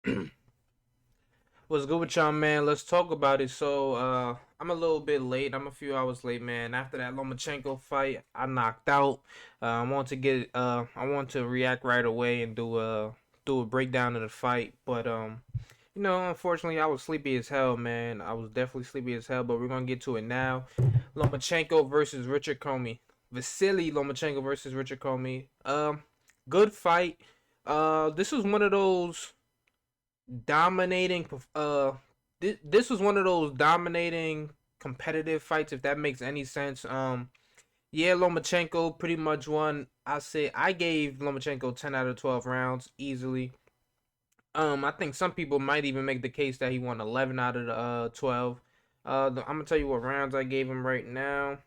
What's good with y'all, man? Let's talk about it. I'm a little bit late. I'm a few hours late, man. After that Lomachenko fight, I knocked out. I want to react right away and do a breakdown of the fight. Unfortunately, I was sleepy as hell, man. I was definitely sleepy as hell. But we're gonna get to it now. Lomachenko versus Richard Commey. Vasiliy Lomachenko versus Richard Commey. Good fight. This was one of those dominating this was one of those dominating competitive fights, if that makes any sense. Yeah, Lomachenko pretty much won. I gave Lomachenko 10 out of 12 rounds easily. I think some people might even make the case that he won 11 out of the 12. I'm gonna tell you what rounds I gave him right now.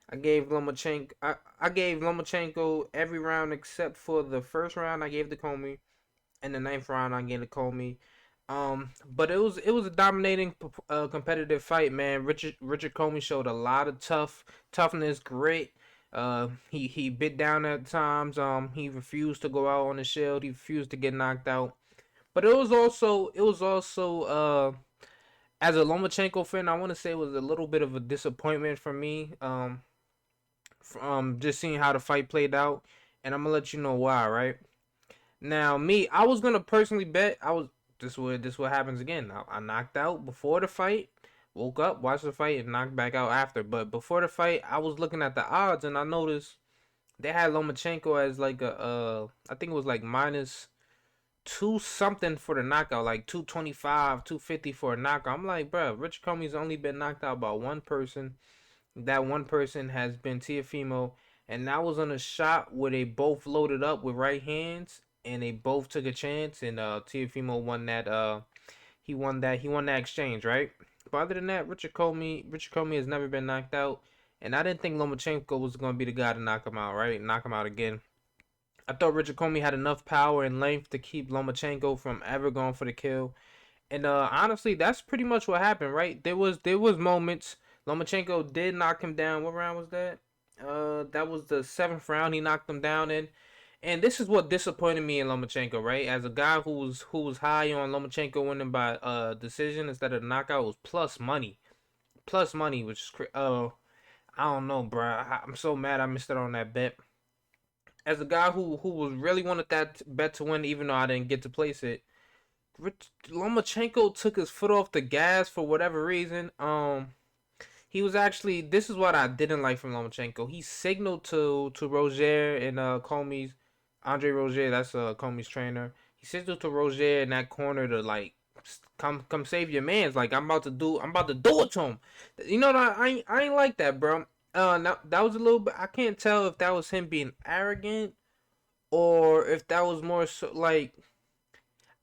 I gave Lomachenko every round except for the first round I gave to Comey, and the ninth round I gave to Comey. But it was a dominating competitive fight, man. Richard Comey showed a lot of toughness, grit. He bit down at times. He refused to go out on the shield. He refused to get knocked out. But it was also as a Lomachenko fan, I want to say it was a little bit of a disappointment for me. Just seeing how the fight played out, and I'm gonna let you know why. Right now, me, I was gonna personally bet. I was this what happens again. I knocked out before the fight, woke up, watched the fight, and knocked back out after. But before the fight, I was looking at the odds, and I noticed they had Lomachenko as like I think it was like minus two something for the knockout, like 225, 250 for a knockout. I'm like, bro, Rich Comey's only been knocked out by one person. That one person has been Tiafimo, and that was on a shot where they both loaded up with right hands and they both took a chance, and Tiafimo won that. He won that exchange, right? But other than that, Richard Comey has never been knocked out, and I didn't think Lomachenko was gonna be the guy to knock him out, right? Knock him out again. I thought Richard Comey had enough power and length to keep Lomachenko from ever going for the kill. And honestly, that's pretty much what happened, right? There was moments Lomachenko did knock him down. What round was that? That was the seventh round. He knocked him down in. And this is what disappointed me in Lomachenko, right? As a guy who was high on Lomachenko winning by decision instead of knockout, was plus money, which is I don't know, bro. I'm so mad I missed it on that bet. As a guy who was really wanted that bet to win, even though I didn't get to place it, Lomachenko took his foot off the gas for whatever reason. He was actually, this is what I didn't like from Lomachenko. He signaled to Roger and Comey's Andre Roger, that's Comey's trainer. He signaled to Roger in that corner to like come save your man's. Like I'm about to do it to him. You know what? I ain't like that, bro. Now, that was a little bit. I can't tell if that was him being arrogant or if that was more so like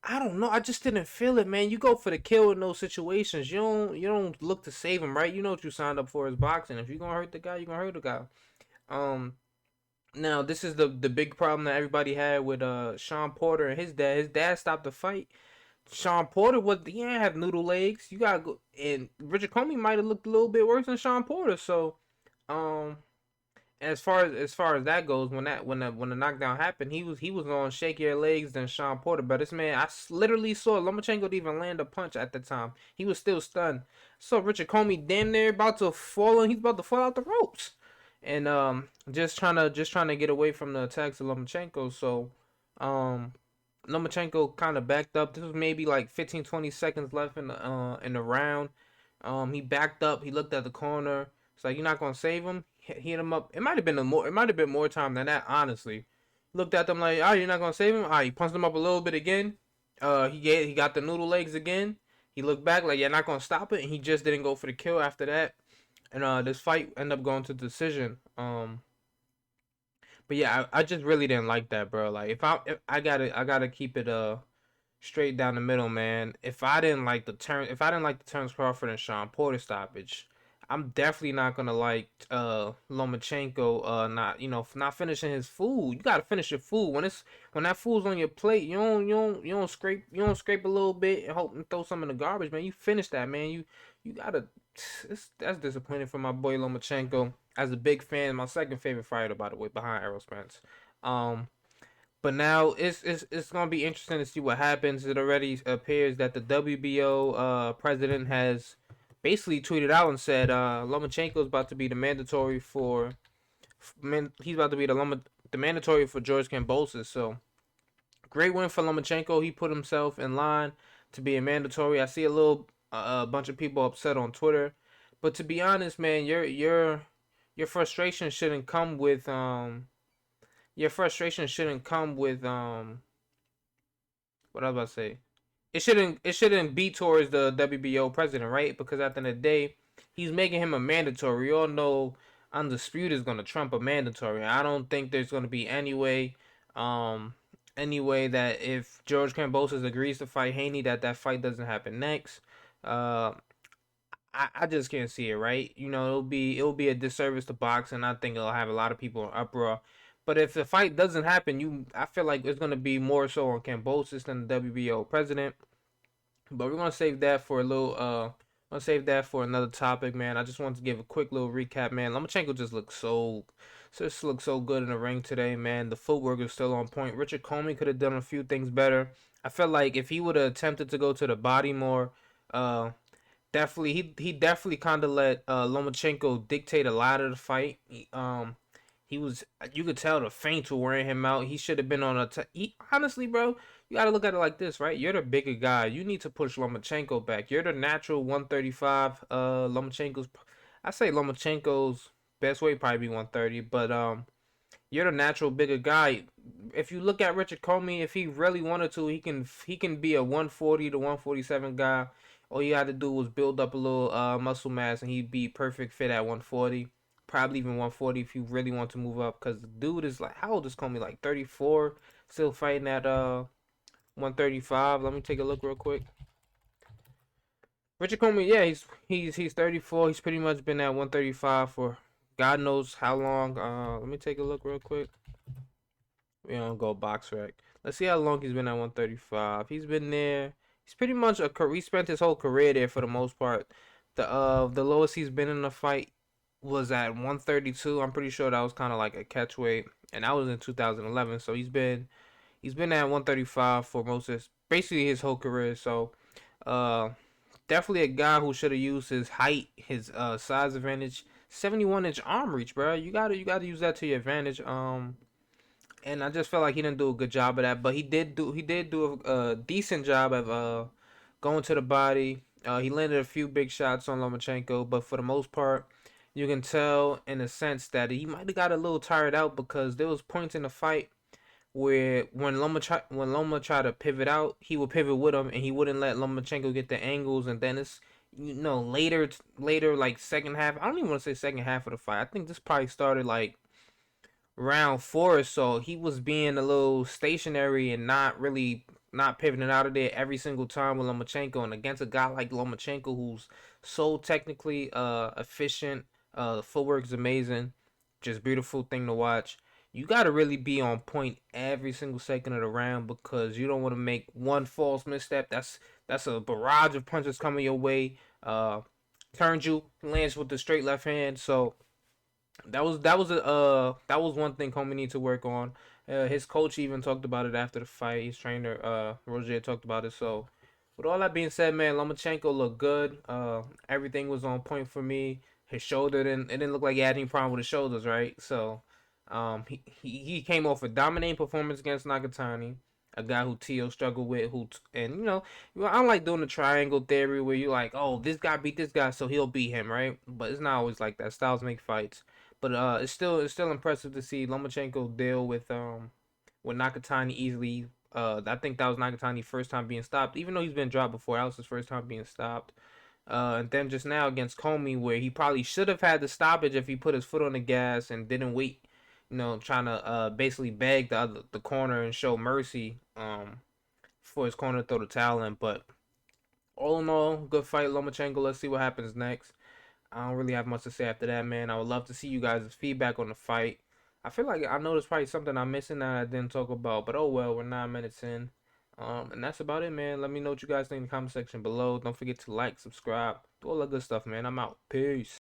I don't know. I just didn't feel it, man. You go for the kill in those situations. You don't look to save him, right? You know what you signed up for is boxing. If you're gonna hurt the guy, you're gonna hurt the guy. Um Now this is the big problem that everybody had with Sean Porter and his dad. His dad stopped the fight. Sean Porter he didn't have noodle legs. You gotta go, and Richard Comey might have looked a little bit worse than Sean Porter. So um as far as that goes, when the knockdown happened, he was on shakier legs than Sean Porter. But this man, literally saw Lomachenko didn't even land a punch at the time. He was still stunned. So Richard Comey damn near about to fall, and he's about to fall out the ropes, and just trying to get away from the attacks of Lomachenko. So um Lomachenko kind of backed up. This was maybe like 15, 20 seconds left in the round. He backed up. He looked at the corner. It's like, you're not gonna save him. Hit him up. It might have been more. It might have been more time than that. Honestly, looked at them like, oh, you're not gonna save him. He punched him up a little bit again. He got the noodle legs again. He looked back like, you're not gonna stop it, and he just didn't go for the kill after that. And this fight ended up going to decision. But yeah, I just really didn't like that, bro. Like, if I gotta keep it straight down the middle, man. If I didn't like the Terrence Crawford and Sean Porter stoppage, I'm definitely not gonna like Lomachenko not finishing his food. You gotta finish your food. When that food's on your plate, you don't scrape a little bit and hope and throw some in the garbage, man. You finish that, man. You gotta that's disappointing for my boy Lomachenko. As a big fan, my second favorite fighter, by the way, behind Errol Spence. Um But now it's gonna be interesting to see what happens. It already appears that the WBO president has basically tweeted out and said Lomachenko is about to be the mandatory for he's about to be the mandatory for George Kambosos. So great win for Lomachenko. He put himself in line to be a mandatory. I see a little bunch of people upset on Twitter, but to be honest, man, your frustration shouldn't come with your frustration shouldn't come with what I was about to say. It shouldn't be towards the WBO president, right? Because at the end of the day, he's making him a mandatory. We all know undisputed is gonna trump a mandatory. I don't think there's gonna be um, any way that if George Kambosos agrees to fight Haney, that fight doesn't happen next. Uh, I just can't see it, right? You know, it'll be a disservice to boxing. I think it'll have a lot of people in uproar. But if the fight doesn't happen, I feel like it's gonna be more so on Kambosos than the WBO president. But we're gonna save that for a little. Gonna save that for another topic, man. I just wanted to give a quick little recap, man. Lomachenko just looks so good in the ring today, man. The footwork is still on point. Richard Commey could have done a few things better. I felt like if he would have attempted to go to the body more, definitely he definitely kind of let Lomachenko dictate a lot of the fight. He was you could tell the feints were wearing him out. He should have been on honestly, bro. You got to look at it like this, right? You're the bigger guy. You need to push Lomachenko back. You're the natural 135. I say Lomachenko's best weight probably be 130, but you're the natural bigger guy. If you look at Richard Comey, if he really wanted to, he can be a 140 to 147 guy. All you had to do was build up a little muscle mass, and he'd be perfect fit at 140. Probably even 140 if you really want to move up. Cause the dude is like, how old is Comey? Like 34, still fighting at 135. Let me take a look real quick. Richard Comey, yeah, he's 34. He's pretty much been at 135 for God knows how long. Let me take a look real quick. We don't go box rec. Let's see how long he's been at 135. He's been there. He's pretty much he spent his whole career there for the most part. The lowest he's been in a fight was at 132. I'm pretty sure that was kind of like a catch weight, and that was in 2011. So he's been at 135 for basically his whole career. So uh, definitely a guy who should have used his height, his size advantage, 71-inch arm reach, bro. You gotta use that to your advantage. And I just felt like he didn't do a good job of that, but he did do a decent job of going to the body. He landed a few big shots on Lomachenko, but for the most part, you can tell in a sense that he might have got a little tired out because there was points in the fight where when Loma tried to pivot out, he would pivot with him, and he wouldn't let Lomachenko get the angles. And then it's later like second half. I don't even want to say second half of the fight. I think this probably started like round four or so. He was being a little stationary and not pivoting out of there every single time with Lomachenko. And against a guy like Lomachenko, who's so technically efficient, the footwork is amazing, just beautiful thing to watch. You got to really be on point every single second of the round because you don't want to make one false misstep. That's a barrage of punches coming your way. Turns you, lands with the straight left hand. So that was one thing Comey needs to work on. His coach even talked about it after the fight. His trainer Roger talked about it. So with all that being said, man, Lomachenko looked good. Everything was on point for me. His shoulder it didn't look like he had any problem with his shoulders, right? So he came off a dominating performance against Nakatani, a guy who Tio struggled with, and I don't like doing the triangle theory where you're like, oh, this guy beat this guy, so he'll beat him, right? But it's not always like that. Styles make fights. But it's still impressive to see Lomachenko deal with Nakatani easily. I think that was Nakatani's first time being stopped, even though he's been dropped before. That was his first time being stopped. And then just now against Comey, where he probably should have had the stoppage if he put his foot on the gas and didn't wait. Trying to basically beg the corner and show mercy for his corner to throw the towel in. But all in all, good fight, Lomachenko. Let's see what happens next. I don't really have much to say after that, man. I would love to see you guys' feedback on the fight. I feel like I know there's probably something I'm missing that I didn't talk about, but oh well, we're 9 minutes in. And that's about it, man. Let me know what you guys think in the comment section below. Don't forget to like, subscribe, do all that good stuff, man. I'm out. Peace.